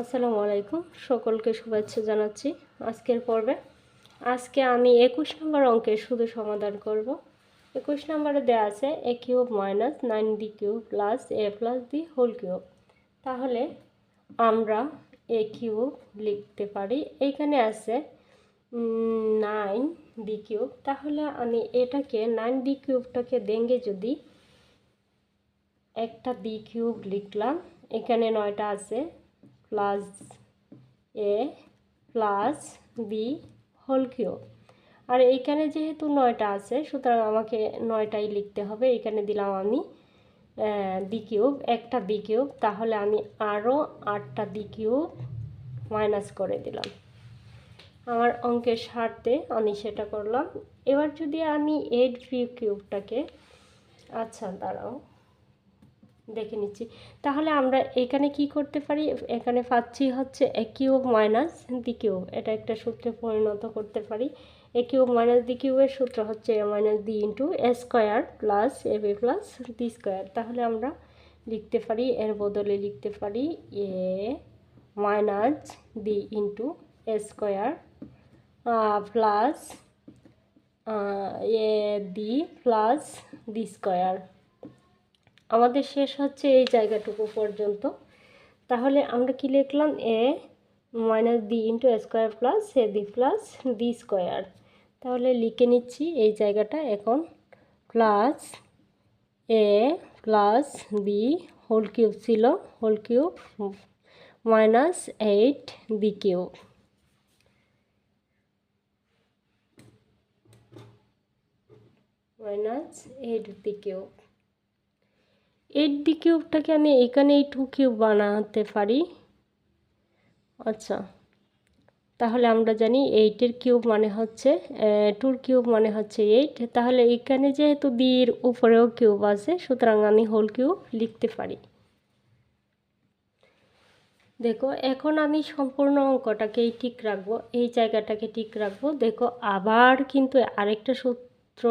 আসসালামু আলাইকুম, সকলকে শুভেচ্ছা জানাচ্ছি। আজকের পর্বে আজকে আমি 21 নম্বর অঙ্কের শুধু সমাধান করব। 21 নম্বরে দেওয়া আছে a cube minus 9b cube plus a plus b whole cube. তাহলে আমরা a কিউব লিখতে পারি, এইখানে আছে 9b কিউব। তাহলে আমি এটাকে 9b কিউবটাকে ভেঙে যদি একটা b কিউব লিখলাম, এখানে 9টা আছে, plus a plus b whole cube. আর এইখানে যেহেতু 9টা আছে সুতরাং আমাকে 9টাই লিখতে হবে। এখানে দিলাম আমি বি কিউব, একটা বি কিউব। তাহলে আমি আরও 8টা বি কিউব মাইনাস করে দিলাম। আমার অঙ্কের স্বার্থে আমি সেটা করলাম। এবার যদি আমি 8বি কিউবটাকে, আচ্ছা দাঁড়াও দেখে নিচ্ছি। তাহলে আমরা এখানে কি করতে পারি, এখানে পাচ্ছি হচ্ছে এ কিউব মাইনাস ডি কিউব, এটা একটা সূত্রে পরিণত করতে পারি। এ কিউব মাইনাস ডি কিউবের সূত্র হচ্ছে a minus d into a square plus a b plus d square. তাহলে আমরা লিখতে পারি, এর বদলে লিখতে পারি এ minus d into a square plus a b plus d square. আমাদের শেষ হচ্ছে এই জায়গাটুকু পর্যন্ত। তাহলে আমরা কি লিখলাম, a minus b into a square plus a b plus d square. তাহলে লিখে নিচ্ছি এই জায়গাটা এখন, plus a plus b whole cube ছিল, হোল কিউব মাইনাস 8বি কিউব মাইনাস 8বি কিউব। 8বি কিউবটাকে আমি এখানে এই 2 কিউব বানাতে পারি। আচ্ছা, তাহলে আমরা জানি 8-এর কিউব মানে হচ্ছে 2-র কিউব মানে হচ্ছে 8। তাহলে এখানে যেহেতু বির উপরেও কিউব আছে সুতরাং আমি হোল কিউব লিখতে পারি। দেখো এখন আমি সম্পূর্ণ অঙ্কটাকেই ঠিক রাখবো, এই জায়গাটাকে ঠিক রাখবো। দেখো আবার কিন্তু আরেকটা সূত্র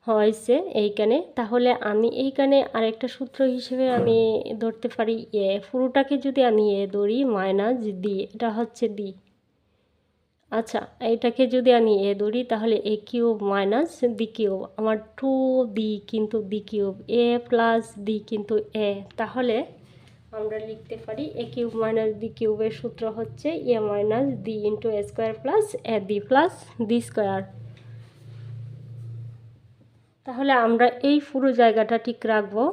হয়েছে এইখানে। তাহলে আমি এইখানে আরেকটা সূত্র হিসেবে আমি ধরতে পারি এ, পুরোটাকে যদি আমি এ ধরি মাইনাস ডি, এটা হচ্ছে ডি। আচ্ছা, এটাকে যদি আমি এ ধরি তাহলে এ কিউব মাইনাস বি কিউব, আমার 2বি কিন্তু বি কিউব, এ প্লাস বি কিন্তু এ। তাহলে আমরা লিখতে পারি এ কিউব মাইনাস বি কিউবের সূত্র হচ্ছে a minus b into a square plus a b plus b square. তাহলে আমরা এই পুরো জায়গাটা ঠিক রাখবো।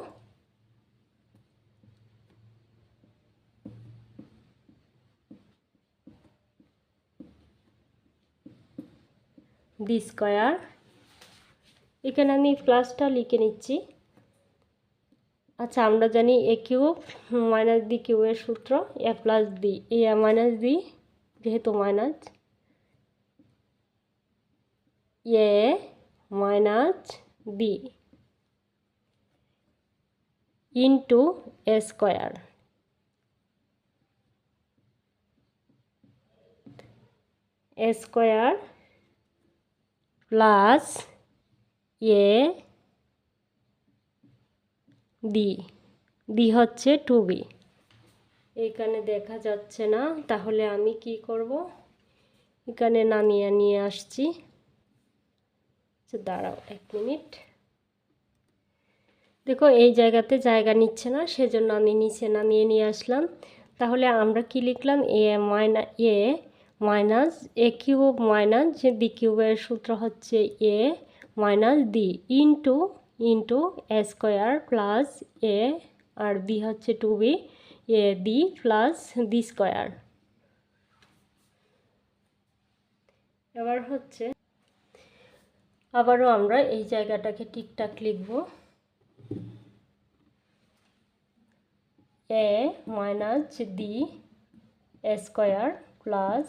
বি স্কোয়ার, এখানে আমি প্লাসটা লিখে নিচ্ছি। আচ্ছা, আমরা জানি এ কিউব মাইনাস বি কিউবের সূত্র এ প্লাস বি, এ মাইনাস বি যেহেতু minus, a minus b into a square, A square plus a B, B হচ্ছে 2বি। এখানে দেখা যাচ্ছে না, তাহলে আমি কি করব, এখানে নামিয়ে নিয়ে আসছি। দাঁড়াও 1 মিনিট। দেখো এই জায়গাতে জায়গা নিচ্ছে না, সেজন্য আমি নিচে নামিয়ে নিয়ে আসলাম। তাহলে আমরা কি লিখলাম, a minus A cube minus যে বি কিউবের সূত্র হচ্ছে a minus b into a square plus A, R B হচ্ছে 2বি, এ বি প্লাস বি স্কোয়ার। এবার হচ্ছে আবারও আমরা এই জায়গাটাকে ঠিকঠাক লিখব, এ minus B A square plus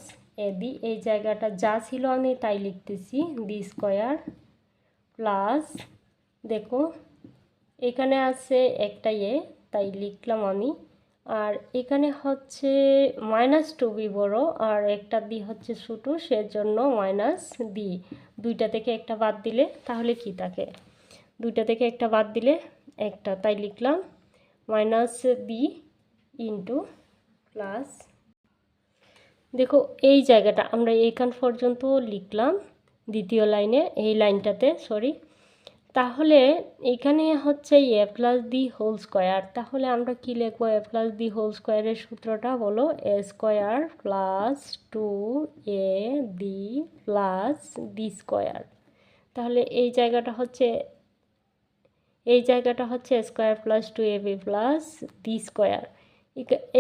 a B, এই জায়গাটা যা ছিল আমি তাই লিখতেছি, বি স্কোয়ার প্লাস, দেখো এখানে আছে একটা এ তাই লিখলাম আমি, আর এখানে হচ্ছে মাইনাস 2বি বড় আর একটা বি হচ্ছে ছোটো, সেজন্য মাইনাস বি। দুইটা থেকে একটা বাদ দিলে তাহলে কি থাকে, দুইটা থেকে একটা বাদ দিলে একটা, তাই লিখলাম মাইনাস বি ইন্টু প্লাস দেখো এই জায়গাটা আমরা এইখান পর্যন্ত লিখলাম, দ্বিতীয় লাইনে এই লাইনটাতে সরি। তাহলে এখানে হচ্ছে a plus D whole square, তাহলে আমরা কি লিখবো? এ প্লাস ডি হোল স্কোয়ারের সূত্রটা বলো, a square plus 2 a d plus d square. তাহলে এই জায়গাটা হচ্ছে square plus 2ab plus d square.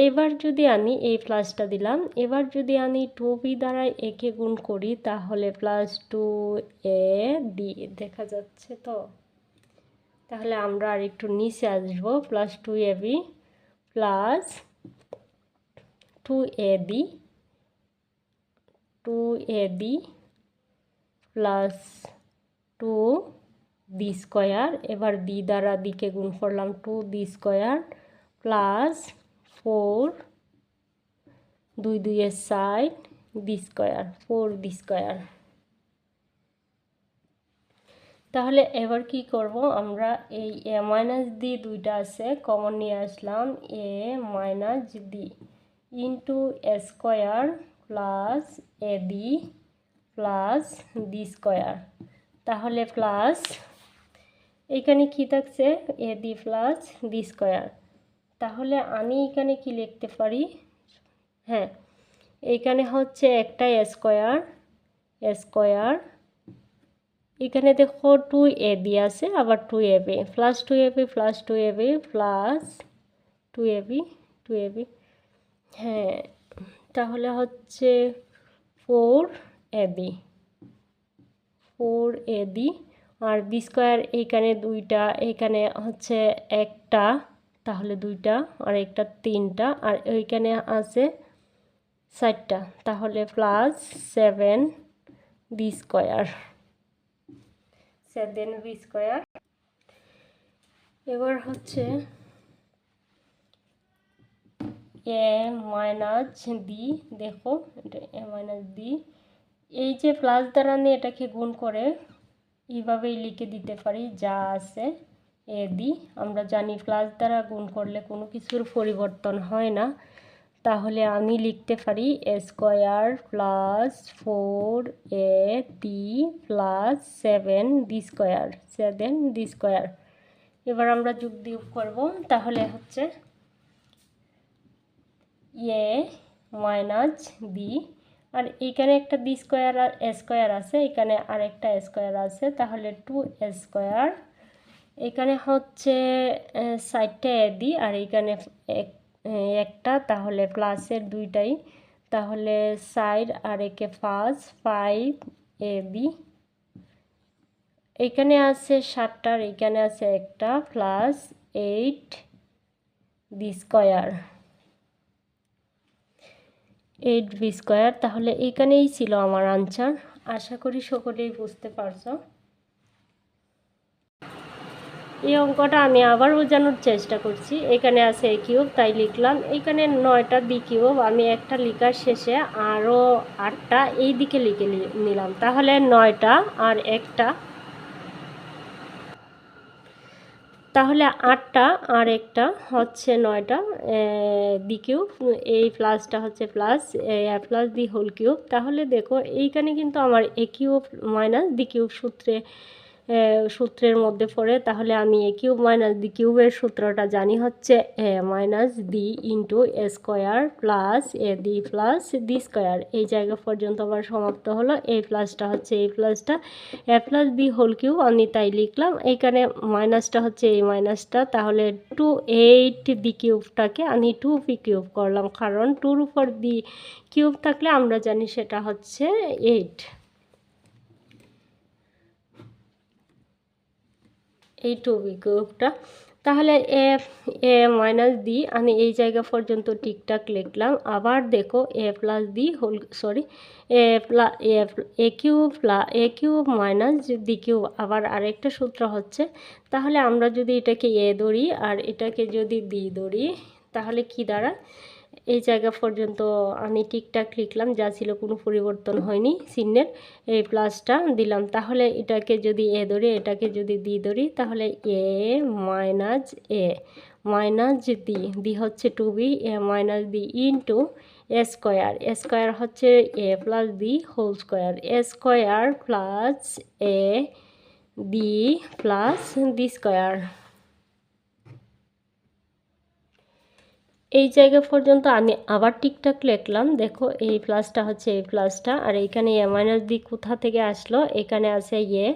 এবার যদি আনি এই প্লাসটা দিলাম, এবার যদি আমি 2b দ্বারা একে গুণ করি তাহলে প্লাস 2ab দেখা যাচ্ছে তো। তাহলে আমরা আর একটু নিচে আসবো, plus 2ab plus 2ab plus 2d square. এবার d দ্বারা দিকে গুণ করলাম 2d স্কোয়ার প্লাস 4 2 2 এর side d square 4d square. তাহলে এবার কি করব? আমরা এই এ মাইনাস ডি দুইটা আছে কমন নিয়ে আসলাম, a minus d into a square plus a d plus d square. তাহলে প্লাস এখানে কি থাকছে? A d plus d square. তাহলে আমি এখানে কি লিখতে পারি? হ্যাঁ, এখানে হচ্ছে একটা স্কোয়ার, এখানে দেখো 2ab আছে, আবার 2ab plus 2ab plus 2ab plus 2ab হ্যাঁ, তাহলে হচ্ছে 4ab আর বি স্কোয়ার এইখানে দুইটা, এখানে হচ্ছে একটা, তাহলে দুইটা আর একটা তিনটা, আর ওইখানে আছে 4টা, তাহলে প্লাস 7b স্কোয়ার। এবার হচ্ছে এ মাইনাস ডি, দেখো এটা এ মাইনাস ডি, এই যে প্লাস দ্বারা নিয়ে এটাকে গুণ করে এইভাবেই লিখে দিতে পারি যা আছে এ ডি। আমরা জানি প্লাস দ্বারা গুণ করলে কোনো কিছুর পরিবর্তন হয় না, তাহলে আমি লিখতে পারি a square plus 4ab plus 7d square. এবার আমরা যোগ বিয়োগ করব, তাহলে হচ্ছে এ মাইনাস বি, আর এইখানে একটা বি স্কোয়ার আর এ স্কোয়ার আছে, এখানে আরেকটা স্কোয়ার আছে, তাহলে 2 স্কোয়ার। এখানে হচ্ছে 4টা এ ডি আর এইখানে একটা, তাহলে প্লাসের দুইটাই, তাহলে 4 আর একে 5ab। এখানে আছে 7টার, এখানে আছে একটা, প্লাস 8b স্কোয়ার। তাহলে এখানেই ছিল আমার আনসার। আশা করি সকলেই বুঝতে পারছো। এই অঙ্কটা আমি আবার বোঝানোর চেষ্টা করছি। এখানে আছে এ কিউব, তাই লিখলাম। এখানে 9টা বি কিউব, আমি একটা লেখার শেষে আরও 8টা এই দিকে লিখে নিলাম, তাহলে 9টা আর একটা, তাহলে 8টা আর একটা হচ্ছে 9টা বি কিউব, এই প্লাসটা হচ্ছে plus a plus b whole cube. তাহলে দেখো এইখানে কিন্তু আমার এ কিউব মাইনাস বি কিউব সূত্রের মধ্যে পড়ে, তাহলে আমি এ কিউব মাইনাস বি কিউবের সূত্রটা জানি হচ্ছে a minus b into a square plus a d plus d square. এই জায়গা পর্যন্ত আমার সমাপ্ত হলো। এই প্লাসটা হচ্ছে এই প্লাসটা এ প্লাস বি হোল কিউব, আমি তাই লিখলাম। এইখানে মাইনাসটা হচ্ছে এই মাইনাসটা, তাহলে 8b কিউবটাকে আমি 2b কিউব করলাম, কারণ 2-র উপর বি কিউব থাকলে আমরা জানি সেটা হচ্ছে 8। এই 2b কিউবটা, তাহলে এ মাইনাস বি আমি এই জায়গা পর্যন্ত ঠিকঠাক লিখলাম। আবার দেখো এ প্লাস বি হোল সরি এ কিউব মাইনাস বি কিউব, আবার আরেকটা সূত্র হচ্ছে। তাহলে আমরা যদি এটাকে এ ধরি আর এটাকে যদি বি ধরি, তাহলে কি দাঁড়ায়? এই জায়গা পর্যন্ত আমি ঠিকঠাক লিখলাম, যা ছিল কোনো পরিবর্তন হয়নি, চিহ্নের এই প্লাসটা দিলাম। তাহলে এটাকে যদি এ ধরি, এটাকে যদি বি ধরি, তাহলে a minus a minus d, d হচ্ছে 2b minus d into square, square হচ্ছে a plus b whole square, square plus a b plus b square. এই জায়গা পর্যন্ত আমি আবার ঠিকঠাক লিখলাম। দেখো এই প্লাসটা হচ্ছে এই প্লাসটা, আর এইখানে এ মাইনাস বি কোথা থেকে আসলো, এখানে আছে এ,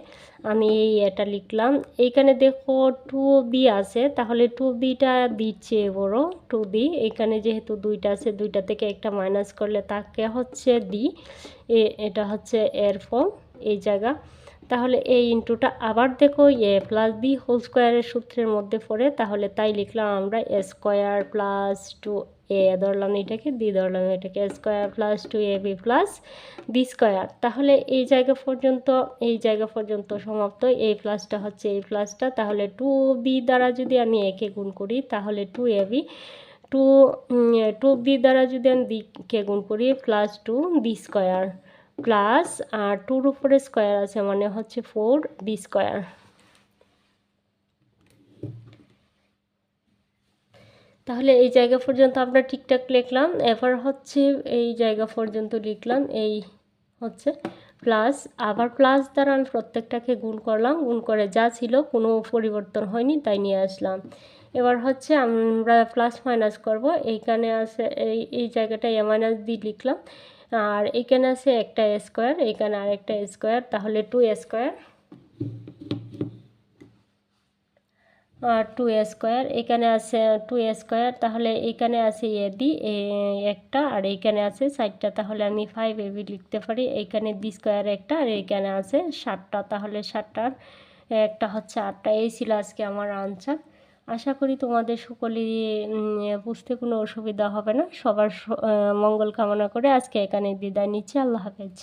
আমি এই এটা লিখলাম। এইখানে দেখো 2b আছে, তাহলে 2bটা দিচ্ছে বড় 2b, এখানে যেহেতু দুইটা আছে দুইটা থেকে একটা মাইনাস করলে তাকে হচ্ছে ডি, এটা হচ্ছে এর ফর্ম এই জায়গা। তাহলে এই ইন্টুটা আবার দেখো এ প্লাস বি হোল স্কোয়ারের সূত্রের মধ্যে পড়ে, তাহলে তাই লিখলাম আমরা স্কোয়ার প্লাস 2a ধরলাম এটাকে, বি ধরলাম এটাকে, square plus 2ab plus b square. তাহলে এই জায়গা পর্যন্ত সমাপ্ত। এই প্লাসটা হচ্ছে এই প্লাসটা, তাহলে 2b দ্বারা যদি আমি একে গুণ করি তাহলে 2ab, 2b দ্বারা যদি আমি বিকে গুণ করি প্লাস 2b স্কোয়ার প্লাস, আর 2-র উপরে স্কোয়ার আছে মানে হচ্ছে 4b স্কোয়ার। তাহলে এই জায়গা পর্যন্ত আমরা ঠিকঠাক লিখলাম। এবার হচ্ছে এই জায়গা পর্যন্ত লিখলাম, এই হচ্ছে প্লাস, আবার প্লাস দ্বারা আমি প্রত্যেকটাকে গুণ করলাম, গুণ করে যা ছিল কোনো পরিবর্তন হয়নি তাই নিয়ে আসলাম। এবার হচ্ছে আমরা প্লাস মাইনাস করব, এইখানে আছে এই জায়গাটায় এ মাইনাস বি লিখলাম, আর এখানে আছে একটা স্কোয়ার, এখানে আর একটা স্কোয়ার, তাহলে 2 স্কোয়ার আর 2 স্কোয়ার, এখানে আছে 2 স্কোয়ার, তাহলে এখানে আছে এ দি একটা, আর এইখানে আছে 4টা, তাহলে আমি 5ab লিখতে পারি। এইখানে বি স্কোয়ার একটা, আর এইখানে আছে 7টা, তাহলে 7টার একটা হচ্ছে 8টা। এই ছিল আজকে আমার আনসার। আশা করি তোমাদের সকলেই বুঝতে কোনো অসুবিধা হবে না। সবার মঙ্গল কামনা করে আজকে এখানে বিদায় নিচ্ছি। আল্লাহ হাফেজ।